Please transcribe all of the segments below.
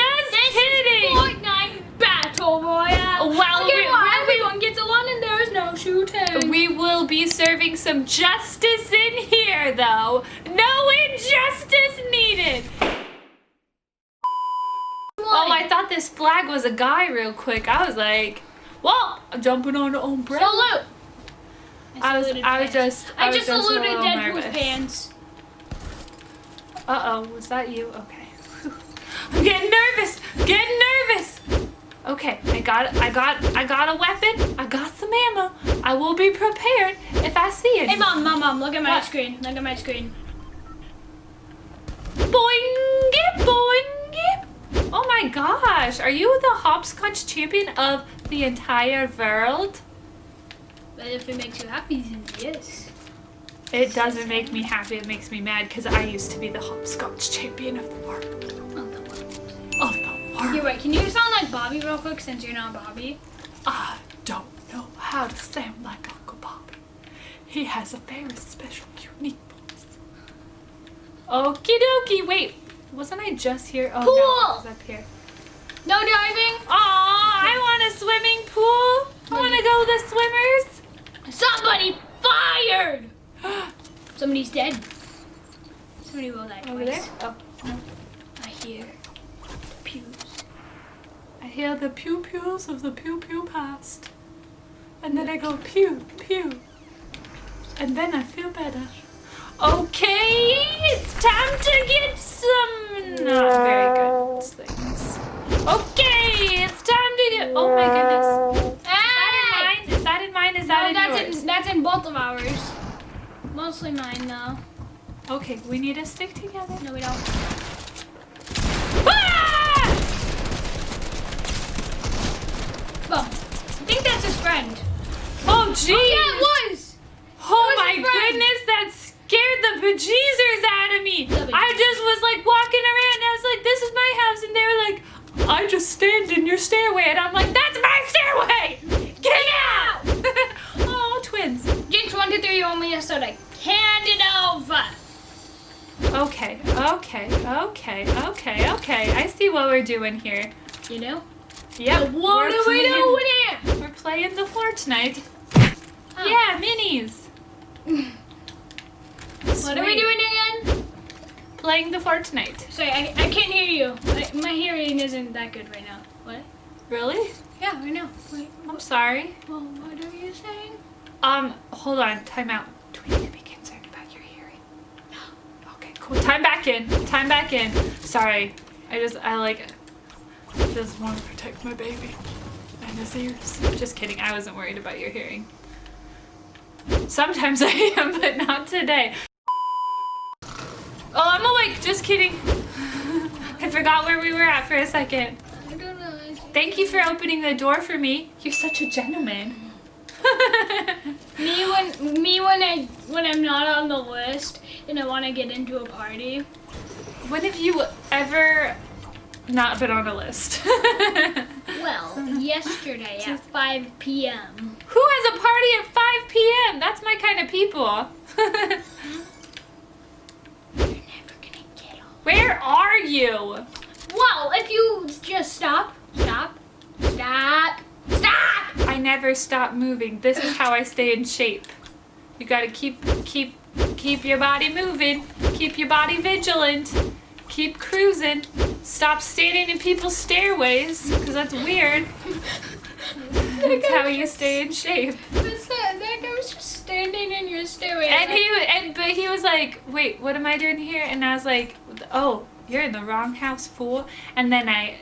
kidding. Fortnite Battle Royale. Well, everyone gets along and there is no shooting. we will be serving some justice in here, though. No injustice needed. Oh, I thought this flag was a guy real quick. I was like, well, I'm jumping on the umbrella. Salute. I just saluted a little Deadpool's nervous. pants. Uh-oh, was that you? Okay. I'm getting nervous. Okay, I got a weapon. I got some ammo. I will be prepared if I see it. Hey, mom, look at my What? screen. Look at my screen. Boing, boing. Oh my gosh, are you the hopscotch champion of the entire world? But if it makes you happy, then yes. It doesn't make me happy, it makes me mad because I used to be the hopscotch champion of the world. You're right. Can you sound like Bobby real quick since you're not Bobby? I don't know how to sound like Uncle Bobby. He has a very special, unique voice. Okie dokie, wait, wasn't I just here? Oh Pool! no, I was up here. No diving. Aw, I want a swimming pool. I want to go with the swimmers. Somebody fired. Somebody's dead. Somebody will die Over twice. there? Oh, no. I hear pews. I hear the pew-pews of the pew-pew past. And then I go pew, pew. And then I feel better. Okay, it's time to get some not very good things. Okay, it's time to get, oh my goodness. Hey! Is that in mine? Is that in yours? That's in both of ours. Mostly mine though. Okay, we need to stick together. No, we don't. Ah! Boom. I think that's his friend. Oh, geez. Oh, yeah, it was. Oh It was my his friend. goodness, that scared the bejeezers out of me. The I just was like walking around and I was like, this is my house. And they were like, I just stand in your stairway. And I'm like, that's my stairway. Get out. Oh, twins. Jinx 1, 2, 3, you owe me a soda. Hand it over. Okay. I see what we're doing here. You know? Yep. What are we doing here? We're playing the Fortnite. Oh. Yeah, minis. What are we doing again? Playing the Fortnite. Sorry, I can't hear you. My hearing isn't that good right now. What? Really? Yeah, I know. Wait, I'm sorry. well, what are you saying? Hold on. Time out. Do we need to be concerned about your hearing? No. Okay, cool. Time back in. Sorry. I just want to protect my baby and his ears. Just kidding. I wasn't worried about your hearing. Sometimes I am, but not today. Oh, I'm awake. Just kidding. I forgot where we were at for a second. I don't know. Thank you for opening the door for me. You're such a gentleman. Me when I'm not on the list and I want to get into a party. When have you ever not been on a list? Well, yesterday at 5 p.m. Who has a party at 5 p.m.? That's my kind of people. You're never gonna get on. Where are you? Well, if you just stop. I never stop moving. This is how I stay in shape. You gotta keep your body moving. Keep your body vigilant. Keep cruising. Stop standing in people's stairways, because that's weird. That's how you stay in shape. That guy was just standing in your stairway. But he was like, wait, what am I doing here? And I was like, oh, you're in the wrong house, fool. And then I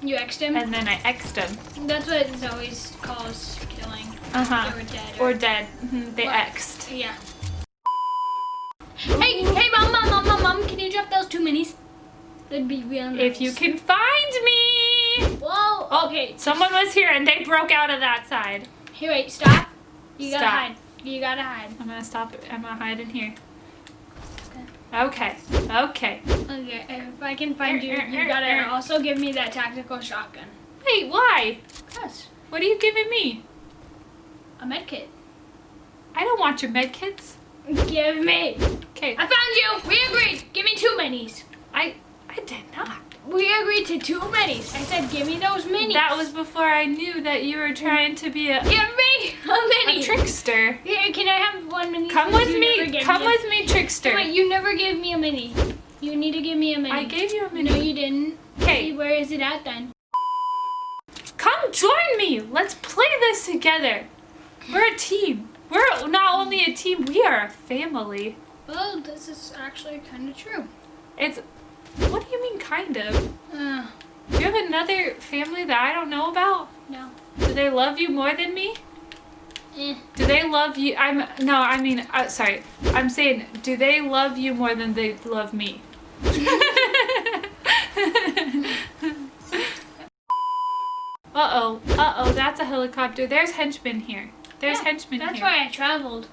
You X'd him? X'd him. That's what it always calls killing. Uh-huh. Or dead. Or dead. Mm-hmm. They What? X'd. Yeah. Hey, mom, can you drop those 2 minis? That'd be real nice. If you can find me. Whoa, Oh, okay. Someone was here and they broke out of that side. Here, wait, stop. You Stop. gotta hide. You gotta hide. I'm gonna stop. I'm gonna hide in here. Okay. Okay. Okay, if I can find you, you gotta also give me that tactical shotgun. Wait, why? Yes. What are you giving me? A med kit. I don't want your med kits. Give me. Okay. I found you. We agreed. Give me 2 minis. I did not. we agreed to 2 minis. I said, give me those minis. That was before I knew that you were trying to be a Give me a mini. trickster. Here, can I have 1 mini? Come with me. Come with me, trickster. Wait, you never gave me a mini. You need to give me a mini. I gave you a mini. No, you didn't. Okay. Where is it at then? Come join me. Let's play this together. We're a team. We're not only a team, we are a family. Well, this is actually kind of true. What do you mean, kind of? Do you have another family that I don't know about? No. Do they love you more than me? Do they love you? Sorry. I'm saying, do they love you more than they love me? Uh-oh, that's a helicopter. There's henchmen here. There's henchmen here. That's why I traveled.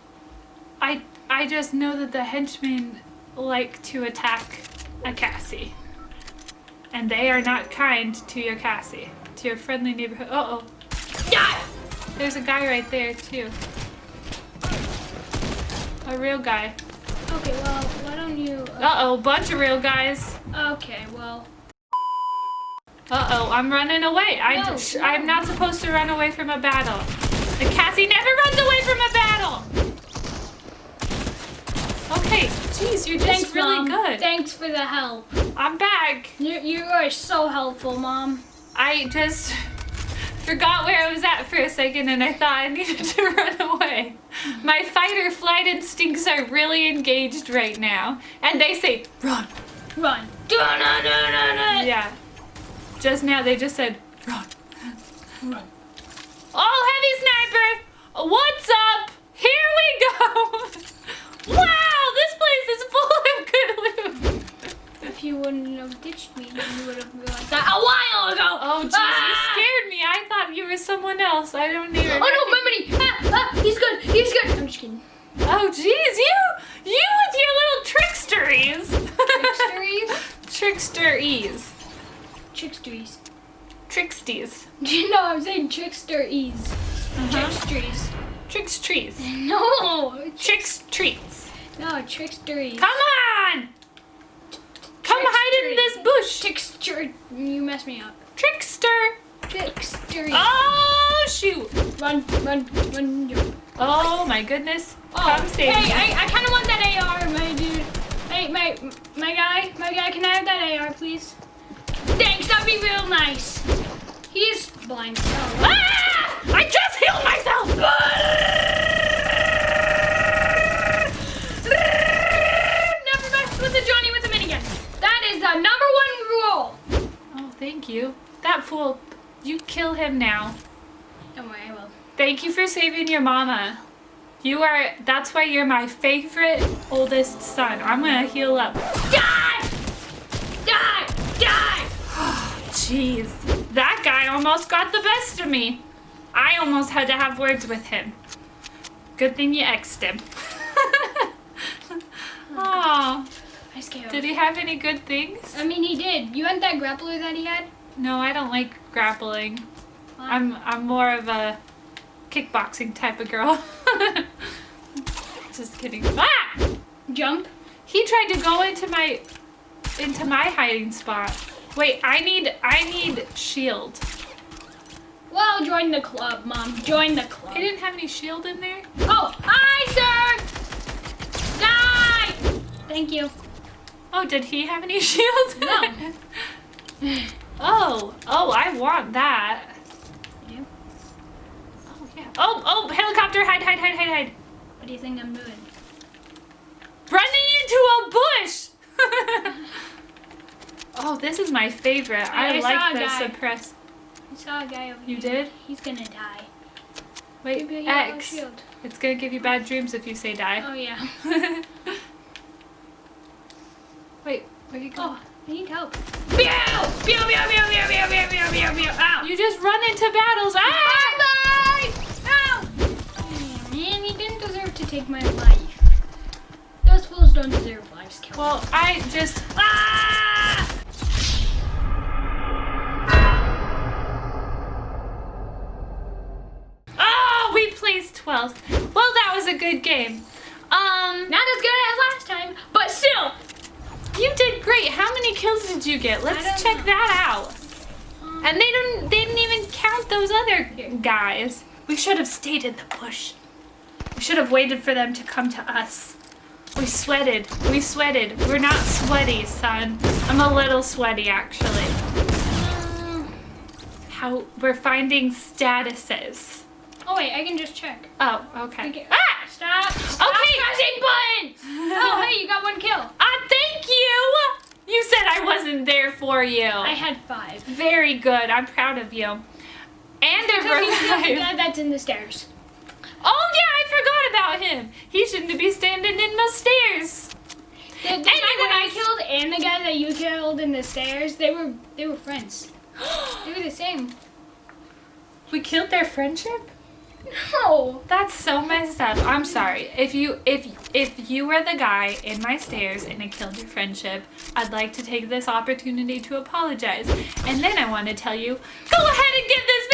I just know that the henchmen like to attack a Cassie. And they are not kind to your Cassie. To your friendly neighborhood. Uh-oh. Die! There's a guy right there, too. A real guy. Okay, well, why don't you... Uh-oh, bunch of real guys. Okay, well... Uh-oh, I'm running away. I'm not supposed to run away from a battle. The Cassie never runs away from a battle! Okay, jeez, you're just really Mom. good. Thanks for the help. I'm back. You are so helpful, Mom. I just forgot where I was at for a second and I thought I needed to run away. My fight or flight instincts are really engaged right now. And they say, run. Run. Da-na-na-na-na. Yeah. Just now they just said, run. Run. Oh, heavy sniper! What's up? Here we go! Wow, this place is full of good loot. If you wouldn't have ditched me, then you would have realized that a while ago. Oh, jeez, you scared me. I thought you were someone else. I don't even. Oh no, my money! He's good. He's good. I'm just kidding. Oh, jeez, you with your little tricksteries. Tricksteries? Tricksteries. Tricksteries. Tricksties. No, I'm saying tricksteries. Tricksteries. Tricks trees. No. Tricks treats. No, tricksteries. Come on! Come hide in this bush. Trickster. You messed me up. Trickster. Tricksteries. Oh, shoot. Run, jump. Oh, my goodness. Oh, Come save me. hey, I kind of want that AR, my dude. Hey, my guy, can I have that AR, please? Thanks, that'd be real nice. He's blind. Oh, Ah! I just healed myself. Never mess with a Johnny with a minigun. That is the #1 rule. Oh, thank you. That fool, you kill him now. Don't worry, I will. Thank you for saving your mama. That's why you're my favorite oldest son. I'm gonna heal up. Die! Die! Die! Jeez, that guy almost got the best of me. I almost had to have words with him. Good thing you X'd him. Aw. I scared. Did he have any good things? I mean, he did. You want that grappler that he had? No, I don't like grappling. What? I'm more of a kickboxing type of girl. Just kidding. Ah! Jump. He tried to go into my hiding spot. Wait, I need shield. Well, join the club, Mom. Join the club. He didn't have any shield in there? Oh, hi, sir! Die! Thank you. Oh, did he have any shield? No. Oh, I want that. Yeah. Oh, yeah. Oh, helicopter, hide. What do you think I'm doing? Running into a bush! Oh, this is my favorite. I like the suppress. I saw a guy over here. You did? He's gonna die. Wait, Give me a yellow X. shield. It's gonna give you bad dreams if you say die. Oh, yeah. Wait, where you going? Oh, I need help. Pew! Pew, pew, pew, pew, pew, pew, pew, pew, pew. Ow! You just run into battles. Ah! Bye! Ow! Oh, man, he didn't deserve to take my life. Those fools don't deserve lives killed. Well, I just... Ah! Oh, we placed 12th. Well, that was a good game. Not as good as last time, but still. You did great. Wait, how many kills did you get? Let's don't check know. that out. And they didn't even count those other guys. We should have stayed in the bush. We should have waited for them to come to us. We sweated. We're not sweaty, son. I'm a little sweaty, actually. How we're finding statuses. Oh wait, I can just check. Oh, okay. Okay. Ah! Stop pressing buttons! Oh, hey, you got 1 kill. Thank you! You said I wasn't there for you. I had 5. Very good. I'm proud of you. And they're Because he's the revived. guy that's in the stairs. Oh yeah, I forgot about him. He shouldn't be standing in the stairs. The guy that I killed and the guy that you killed in the stairs, they were friends. They were the same. We killed their friendship? No. That's so messed up. I'm sorry. If you were the guy in my stairs and it killed your friendship, I'd like to take this opportunity to apologize. And then I want to tell you, go ahead and give this